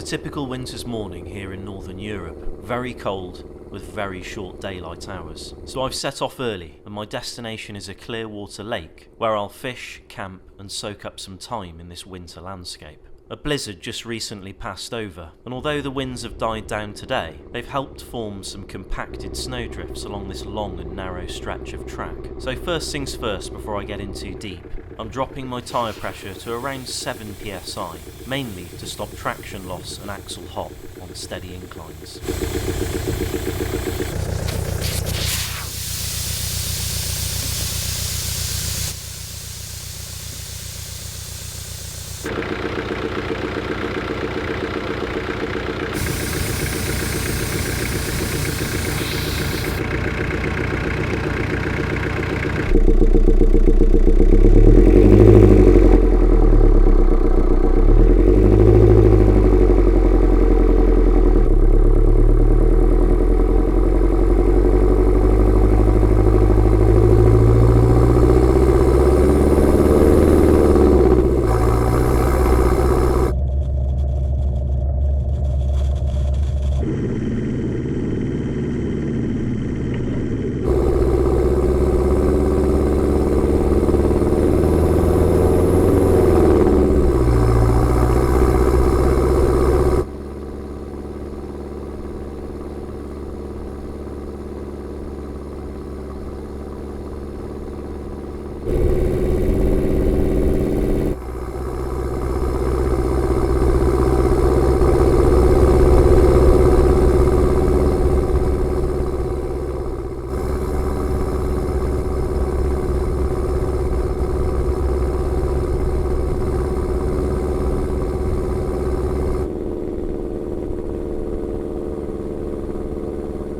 typical winter's morning here in Northern Europe, very cold with very short daylight hours. So I've set off early and my destination is a clear water lake where I'll fish, camp and soak up some time in this winter landscape. A blizzard just recently passed over, and although the winds have died down today, they've helped form some compacted snowdrifts along this long and narrow stretch of track. So first things first, before I get in too deep, I'm dropping my tyre pressure to around 7 psi, mainly to stop traction loss and axle hop on steady inclines.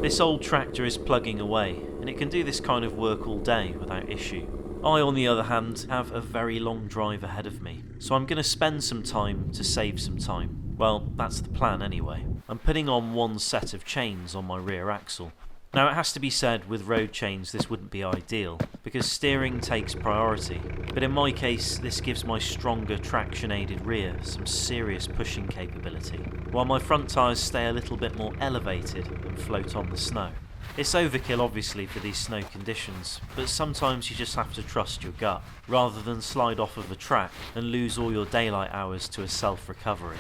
This old tractor is plugging away, and it can do this kind of work all day without issue. I, on the other hand, have a very long drive ahead of me, so I'm going to spend some time to save some time. Well, that's the plan anyway. I'm putting on one set of chains on my rear axle. Now, it has to be said, with road chains this wouldn't be ideal, because steering takes priority, but in my case this gives my stronger traction-aided rear some serious pushing capability, while my front tyres stay a little bit more elevated and float on the snow. It's overkill obviously for these snow conditions, but sometimes you just have to trust your gut, rather than slide off of a track and lose all your daylight hours to a self-recovery.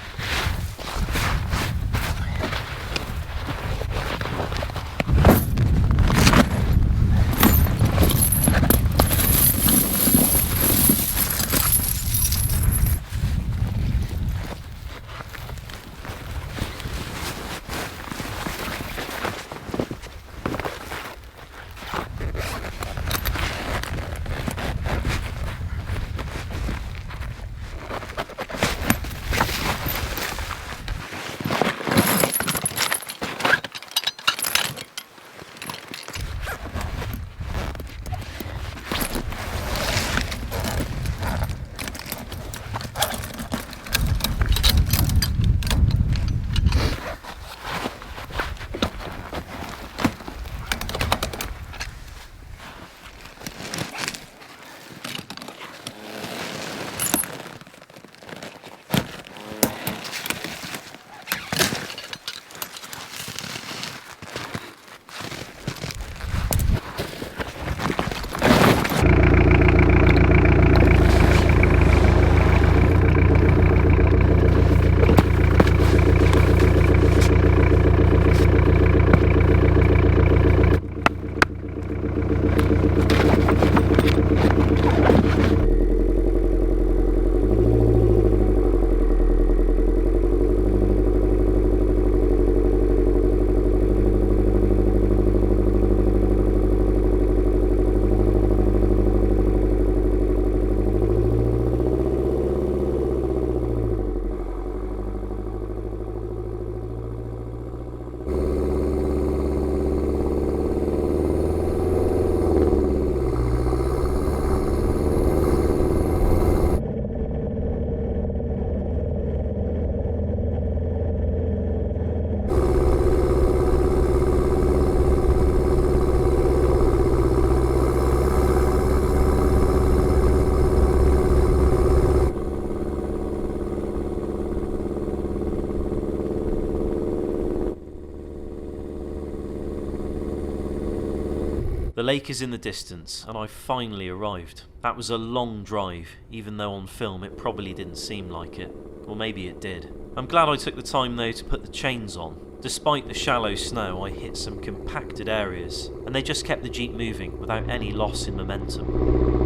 The lake is in the distance, and I've finally arrived. That was a long drive, even though on film it probably didn't seem like it. Or maybe it did. I'm glad I took the time though to put the chains on. Despite the shallow snow, I hit some compacted areas, and they just kept the Jeep moving without any loss in momentum.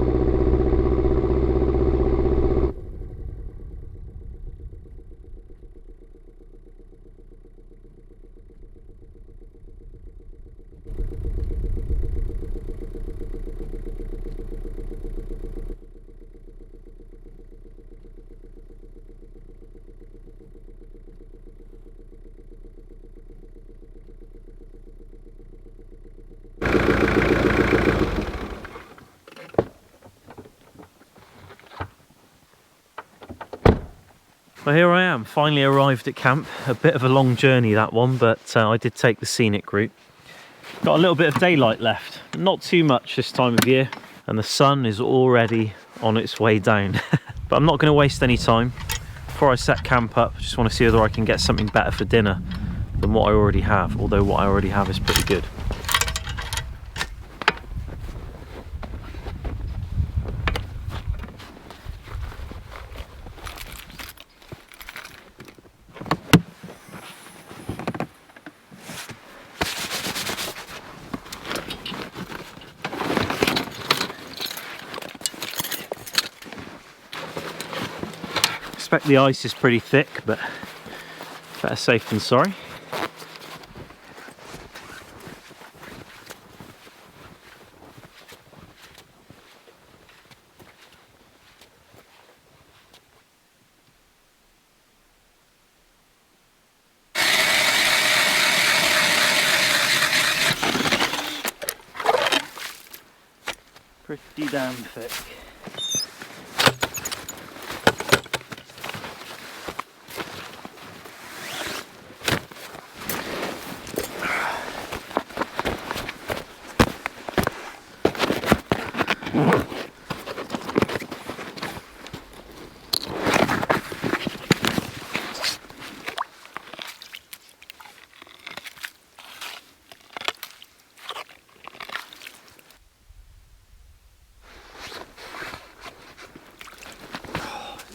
Well, here I am, finally arrived at camp. A bit of a long journey that one, but I did take the scenic route. Got a little bit of daylight left, not too much this time of year, and the sun is already on its way down. But I'm not going to waste any time. Before I set camp up, I just want to see whether I can get something better for dinner than what I already have, although what I already have is pretty good. I suspect the ice is pretty thick, but better safe than sorry. Pretty damn thick.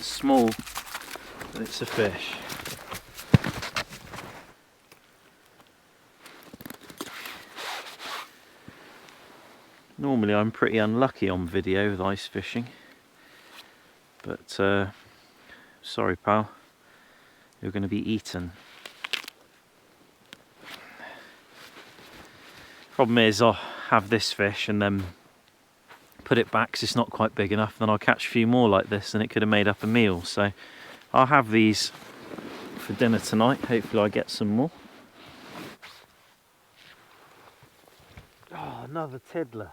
Small, but it's a fish. Normally I'm pretty unlucky on video with ice fishing, but sorry pal, you're going to be eaten. Problem is I'll have this fish and then put it back because it's not quite big enough, then I'll catch a few more like this and it could have made up a meal. So I'll have these for dinner tonight. Hopefully I get some more. Oh, another tiddler.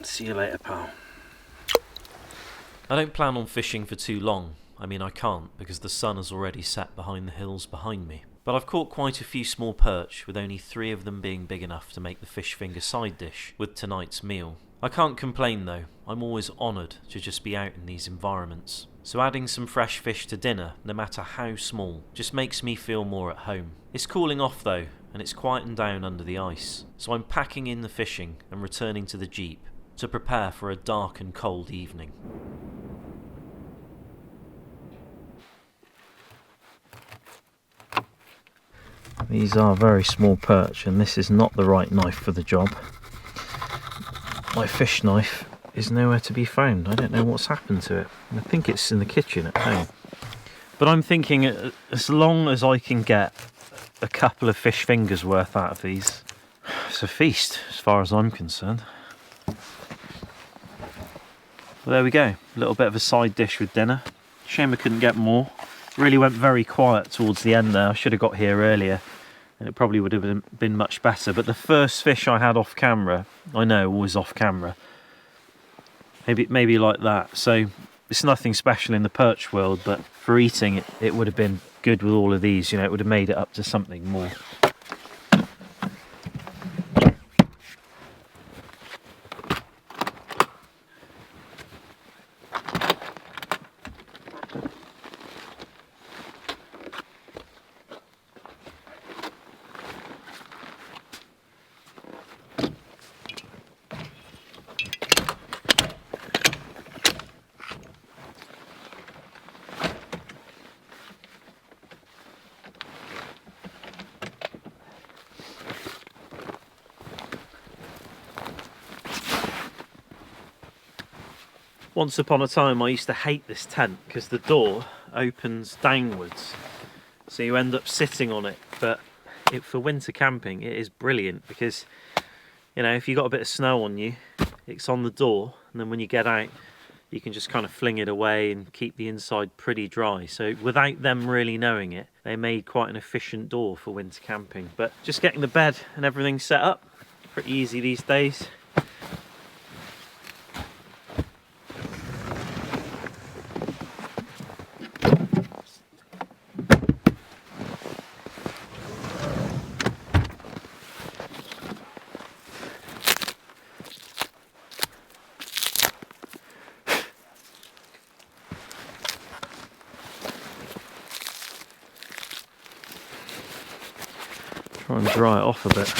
See you later, pal. I don't plan on fishing for too long. I mean, I can't because the sun has already set behind the hills behind me. But I've caught quite a few small perch, with only 3 of them being big enough to make the fish finger side dish with tonight's meal. I can't complain though, I'm always honoured to just be out in these environments. So adding some fresh fish to dinner, no matter how small, just makes me feel more at home. It's cooling off though, and it's quietened down under the ice. So I'm packing in the fishing and returning to the Jeep to prepare for a dark and cold evening. These are very small perch, and this is not the right knife for the job. My fish knife is nowhere to be found. I don't know what's happened to it. I think it's in the kitchen at home. But I'm thinking as long as I can get a couple of fish fingers worth out of these, it's a feast as far as I'm concerned. Well, there we go. A little bit of a side dish with dinner. Shame I couldn't get more. Really went very quiet towards the end there. I should have got here earlier and it probably would have been much better. But the first fish I had off camera, I know, always off camera, maybe like that. So it's nothing special in the perch world, but for eating it would have been good with all of these. You know, it would have made it up to something more. Once upon a time I used to hate this tent because the door opens downwards, so you end up sitting on it, but for winter camping it is brilliant because, you know, if you've got a bit of snow on you, it's on the door, and then when you get out you can just kind of fling it away and keep the inside pretty dry. So without them really knowing it, they made quite an efficient door for winter camping. But just getting the bed and everything set up, pretty easy these days. Try and dry it off a bit.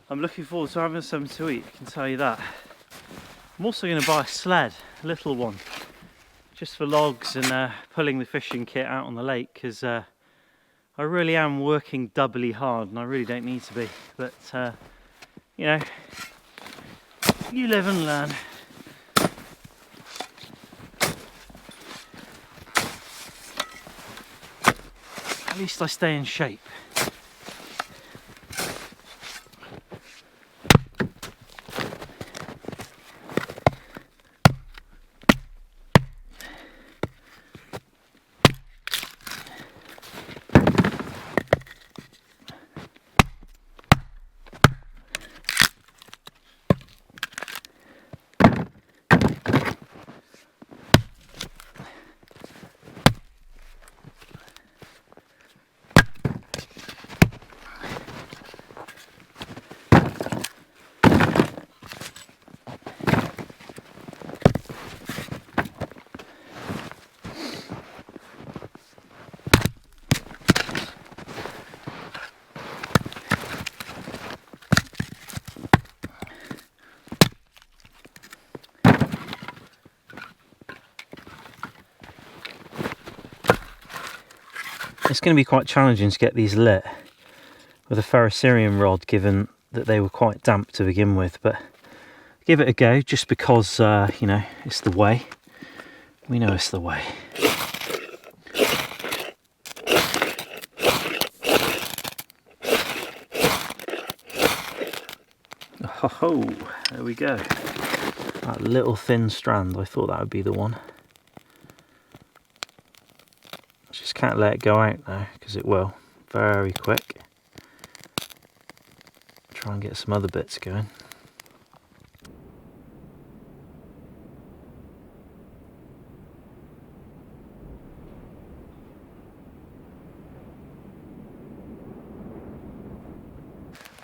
I'm looking forward to having something to eat, I can tell you that. I'm also going to buy a sled, a little one, just for logs and pulling the fishing kit out on the lake, because I really am working doubly hard and I really don't need to be. But, you know, you live and learn. At least I stay in shape. It's going to be quite challenging to get these lit with a ferrocerium rod, given that they were quite damp to begin with, but give it a go just because, you know, it's the way. We know it's the way. Oh, there we go. That little thin strand, I thought that would be the one. Just can't let it go out now, because it will very quick. Try and get some other bits going.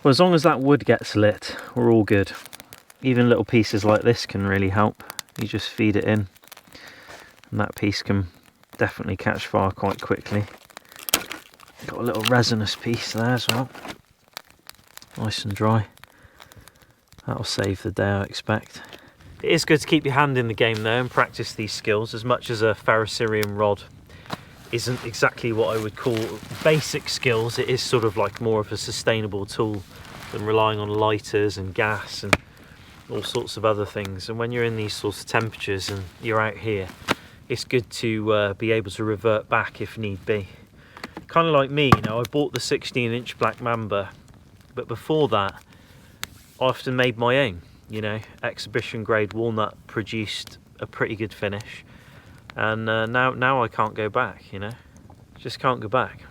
Well, as long as that wood gets lit, we're all good. Even little pieces like this can really help. You just feed it in, and that piece can definitely catch fire quite quickly. Got a little resinous piece there as well. Nice and dry. That'll save the day, I expect. It is good to keep your hand in the game though and practice these skills, as much as a ferrocerium rod isn't exactly what I would call basic skills. It is sort of like more of a sustainable tool than relying on lighters and gas and all sorts of other things. And when you're in these sorts of temperatures and you're out here, it's good to be able to revert back if need be. Kind of like me, you know, I bought the 16-inch Black Mamba, but before that I often made my own. You know, exhibition grade walnut produced a pretty good finish, and now I can't go back, you know, just can't go back.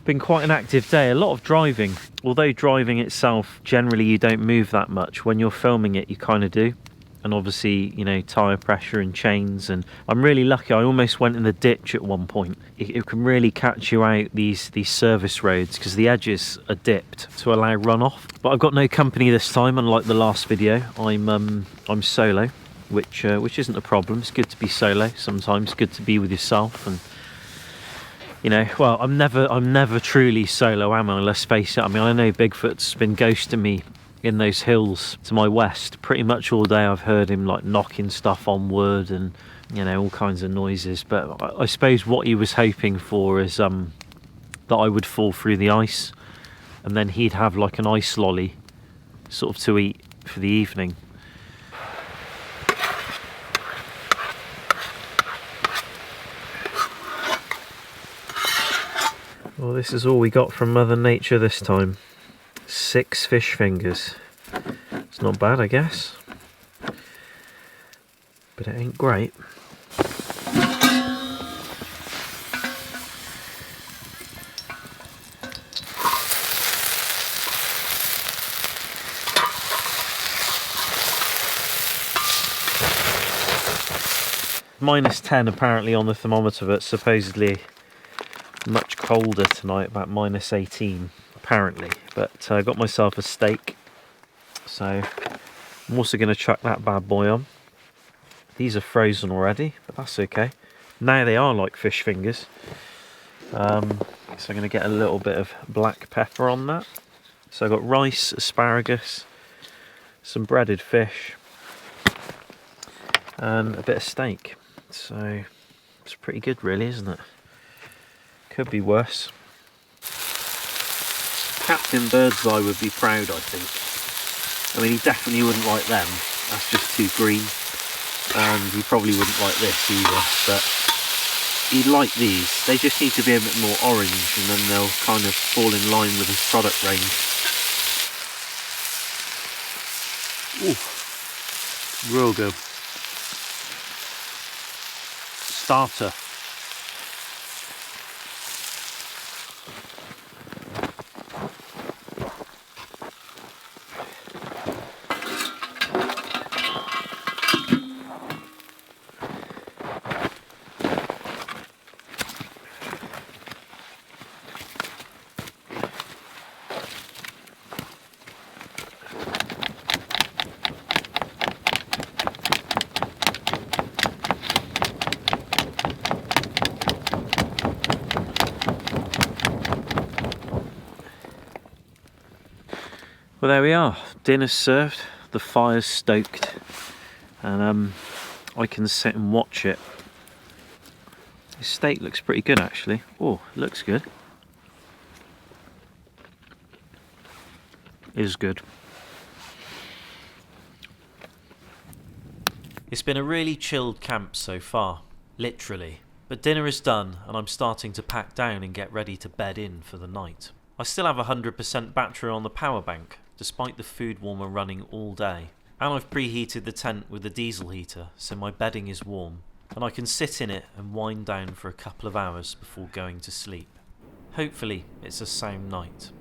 Been quite an active day, a lot of driving. Although driving itself, generally you don't move that much. When you're filming it, you kind of do. And obviously, you know, tyre pressure and chains. And I'm really lucky, I almost went in the ditch at one point. It can really catch you out, these service roads, because the edges are dipped to allow runoff. But I've got no company this time, unlike the last video. I'm solo, which isn't a problem. It's good to be solo sometimes, good to be with yourself. And you know, well, I'm never truly solo, am I? Let's face it. I mean, I know Bigfoot's been ghosting me in those hills to my west. Pretty much all day I've heard him like knocking stuff on wood and, you know, all kinds of noises. But I suppose what he was hoping for is that I would fall through the ice and then he'd have like an ice lolly sort of to eat for the evening. Well, this is all we got from Mother Nature this time. 6 fish fingers. It's not bad, I guess. But it ain't great. -10 apparently on the thermometer, but supposedly much colder tonight, about -18 apparently. But I got myself a steak, so I'm also going to chuck that bad boy on. These are frozen already, but that's okay. Now they are like fish fingers. So I'm going to get a little bit of black pepper on that. So I've got rice, asparagus, some breaded fish and a bit of steak. So it's pretty good really, isn't it? Could be worse. Captain Birdseye would be proud, I think. I mean, he definitely wouldn't like them. That's just too green. And he probably wouldn't like this either. But he'd like these. They just need to be a bit more orange, and then they'll kind of fall in line with his product range. Ooh, real good. Starter. Well, there we are. Dinner's served, the fire's stoked, and I can sit and watch it. This steak looks pretty good actually. Oh, looks good. Is good. It's been a really chilled camp so far, literally. But dinner is done and I'm starting to pack down and get ready to bed in for the night. I still have 100% battery on the power bank, despite the food warmer running all day. And I've preheated the tent with a diesel heater, so my bedding is warm, and I can sit in it and wind down for a couple of hours before going to sleep. Hopefully it's a sound night.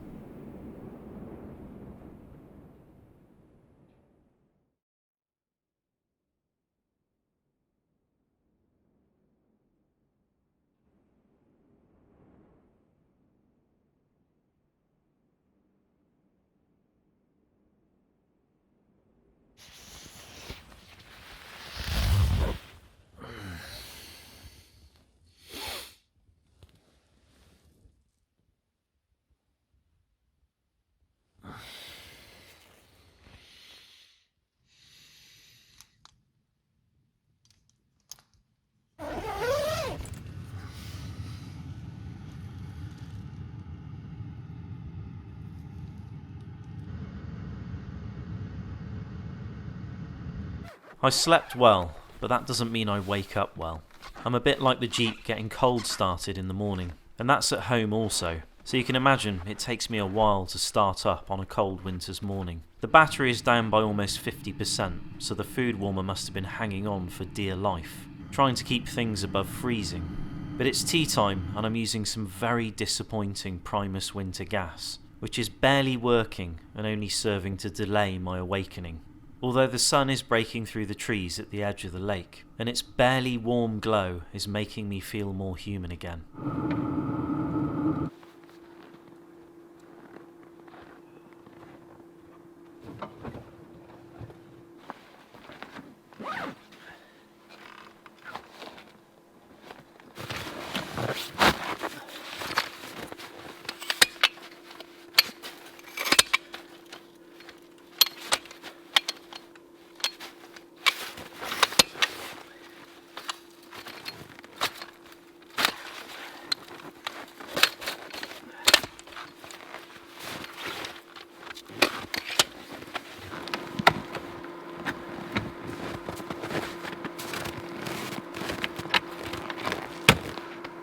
I slept well, but that doesn't mean I wake up well. I'm a bit like the Jeep getting cold started in the morning, and that's at home also, so you can imagine it takes me a while to start up on a cold winter's morning. The battery is down by almost 50%, so the food warmer must have been hanging on for dear life, trying to keep things above freezing. But it's tea time and I'm using some very disappointing Primus winter gas, which is barely working and only serving to delay my awakening. Although the sun is breaking through the trees at the edge of the lake, and its barely warm glow is making me feel more human again.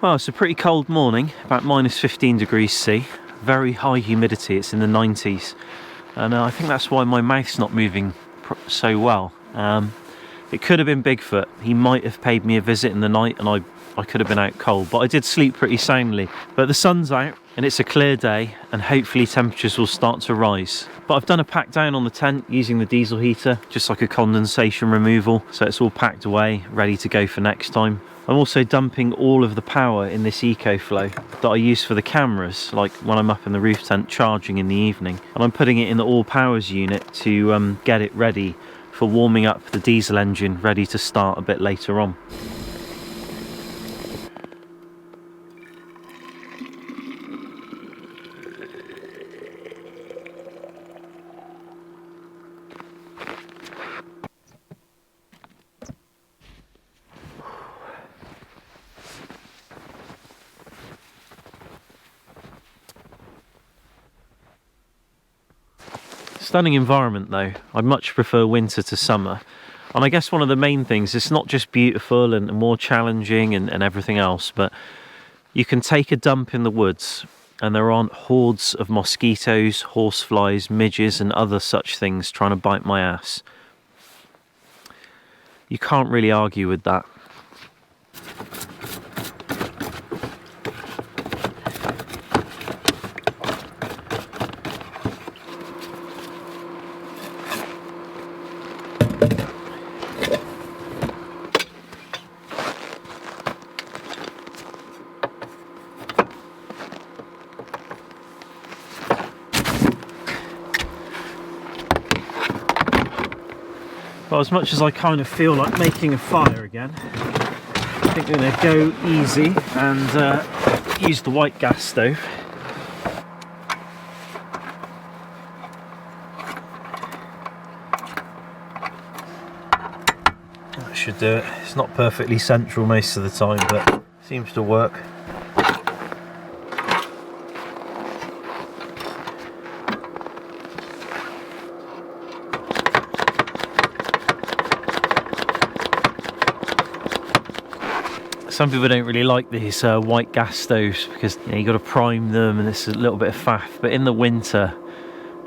Well, it's a pretty cold morning, about minus 15 degrees C, very high humidity, it's in the 90s, and I think that's why my mouth's not moving so well. It could have been Bigfoot. He might have paid me a visit in the night and I could have been out cold, but I did sleep pretty soundly. But the sun's out and it's a clear day and hopefully temperatures will start to rise. But I've done a pack down on the tent using the diesel heater, just like a condensation removal, so it's all packed away, ready to go for next time. I'm also dumping all of the power in this EcoFlow that I use for the cameras, like when I'm up in the roof tent charging in the evening, and I'm putting it in the all powers unit to get it ready for warming up the diesel engine, ready to start a bit later on. Stunning environment though. I much prefer winter to summer, and I guess one of the main things, it's not just beautiful and more challenging and everything else, but you can take a dump in the woods and there aren't hordes of mosquitoes, horseflies, midges and other such things trying to bite my ass. You can't really argue with that. Well, as much as I kind of feel like making a fire again, I think I'm going to go easy and use the white gas stove. That should do it. It's not perfectly central most of the time, but it seems to work. Some people don't really like these white gas stoves because you got to prime them and it's a little bit of faff, but in the winter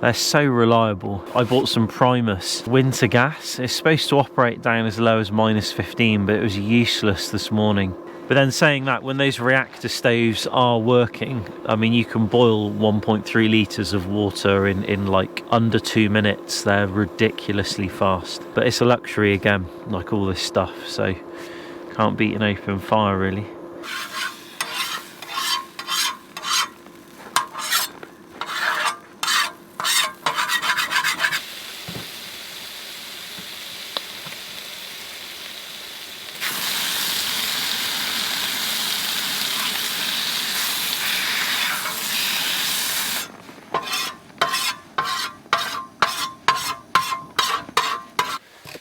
they're so reliable. I bought some Primus winter gas. It's supposed to operate down as low as minus 15, but it was useless this morning. But then saying that, when those reactor stoves are working, I mean, you can boil 1.3 litres of water in like under 2 minutes. They're ridiculously fast, but it's a luxury again, like all this stuff, so can't beat an open fire really.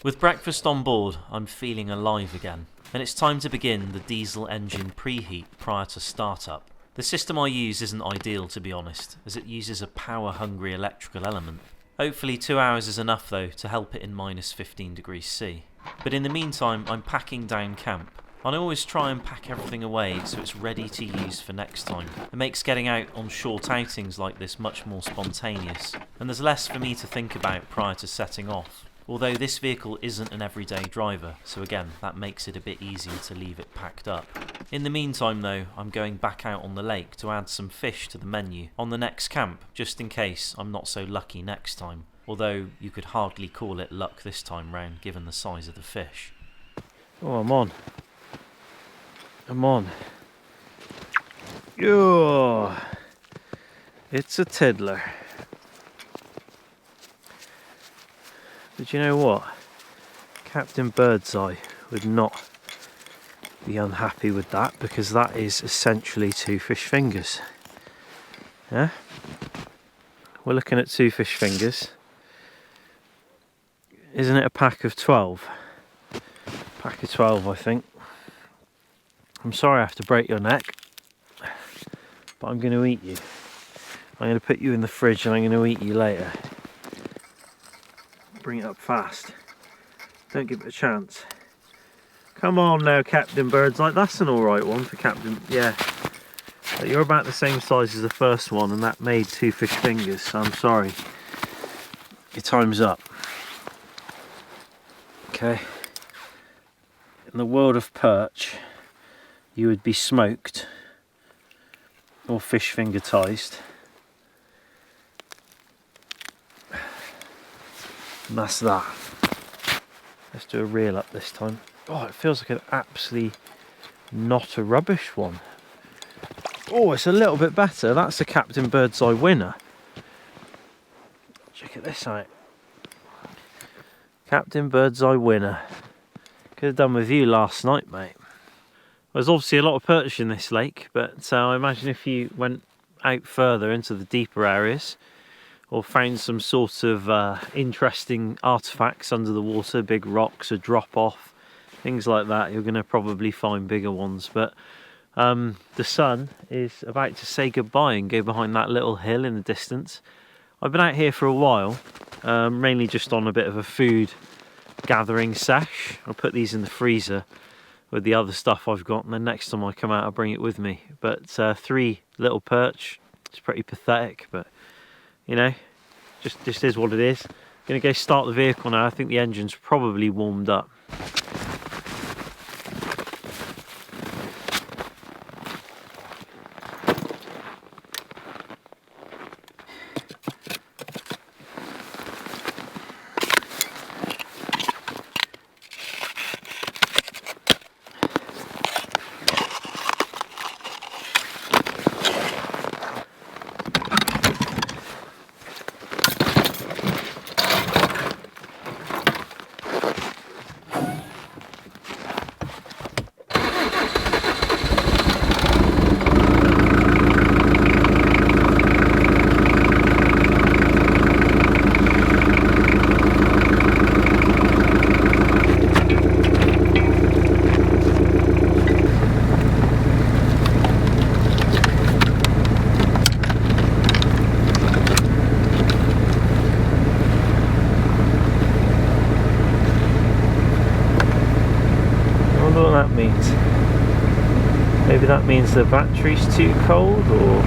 With breakfast on board, I'm feeling alive again, and it's time to begin the diesel engine preheat prior to startup. The system I use isn't ideal, to be honest, as it uses a power-hungry electrical element. Hopefully 2 hours is enough though to help it in minus 15 degrees C. But in the meantime, I'm packing down camp. I always try and pack everything away so it's ready to use for next time. It makes getting out on short outings like this much more spontaneous, and there's less for me to think about prior to setting off. although this vehicle isn't an everyday driver, so again, that makes it a bit easier to leave it packed up. In the meantime though, I'm going back out on the lake to add some fish to the menu on the next camp, just in case I'm not so lucky next time, although you could hardly call it luck this time round given the size of the fish. Oh, I'm on. I'm on. Yo, it's a tiddler. But you know what? Captain Birdseye would not be unhappy with that, because that is essentially 2 fish fingers. Yeah? We're looking at 2 fish fingers. Isn't it a pack of 12? Pack of 12, I think. I'm sorry I have to break your neck, but I'm going to eat you. I'm going to put you in the fridge and I'm going to eat you later. Bring it up fast. Don't give it a chance. Come on now, Captain Birdseye. That's an alright one for Captain. Yeah. But you're about the same size as the first one, and that made 2 fish fingers, so I'm sorry. Your time's up. Okay. In the world of perch, you would be smoked or fish fingertised. And that's that. Let's do a reel up this time. Oh, it feels like an absolutely not a rubbish one. Oh, it's a little bit better. That's a Captain Birdseye winner. Check this out. Captain Birdseye winner. Could have done with you last night, mate. There's obviously a lot of perch in this lake, but I imagine if you went out further into the deeper areas, or found some sort of interesting artifacts under the water, big rocks, a drop off, things like that, you're going to probably find bigger ones. But the sun is about to say goodbye and go behind that little hill in the distance. I've been out here for a while, mainly just on a bit of a food gathering sesh. I'll put these in the freezer with the other stuff I've got, and then next time I come out I'll bring it with me. But 3 little perch, it's pretty pathetic, but you know, just is what it is. Gonna go start the vehicle now. I think the engine's probably warmed up. That means maybe that means the battery's too cold, or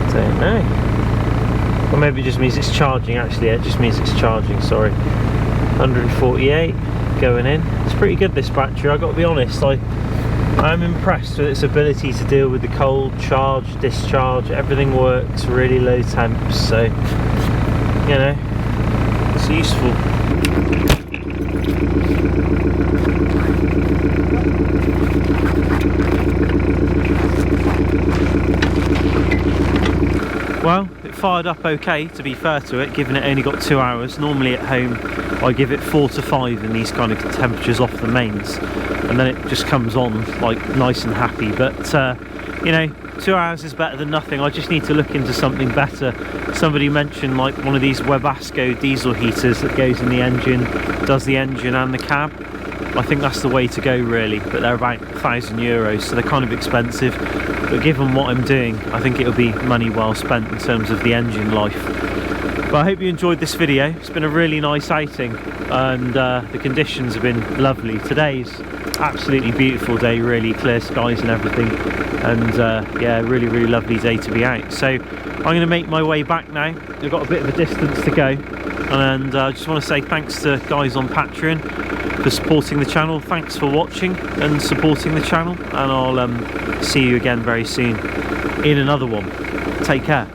I don't know, or maybe it just means it's charging. Actually, it just means it's charging, sorry. 148 going in. It's pretty good, this battery, I've got to be honest. I'm impressed with its ability to deal with the cold, charge, discharge, everything works really low temps, so you know, it's useful. Well, it fired up okay, to be fair to it, given it only got 2 hours. Normally at home I give it 4 to 5 in these kind of temperatures off the mains, and then it just comes on like nice and happy. But you know, 2 hours is better than nothing. I just need to look into something better. Somebody mentioned like one of these Webasto diesel heaters that goes in the engine, does the engine and the cab. I think that's the way to go really, but they're about €1,000, so they're kind of expensive. But given what I'm doing, I think it'll be money well spent in terms of the engine life. But I hope you enjoyed this video. It's been a really nice outing, and the conditions have been lovely. Today's absolutely beautiful day, really clear skies and everything, and yeah, really lovely day to be out. So I'm going to make my way back now. I've got a bit of a distance to go, and I just want to say thanks to guys on Patreon for supporting the channel. Thanks for watching and supporting the channel, and I'll see you again very soon in another one. Take care.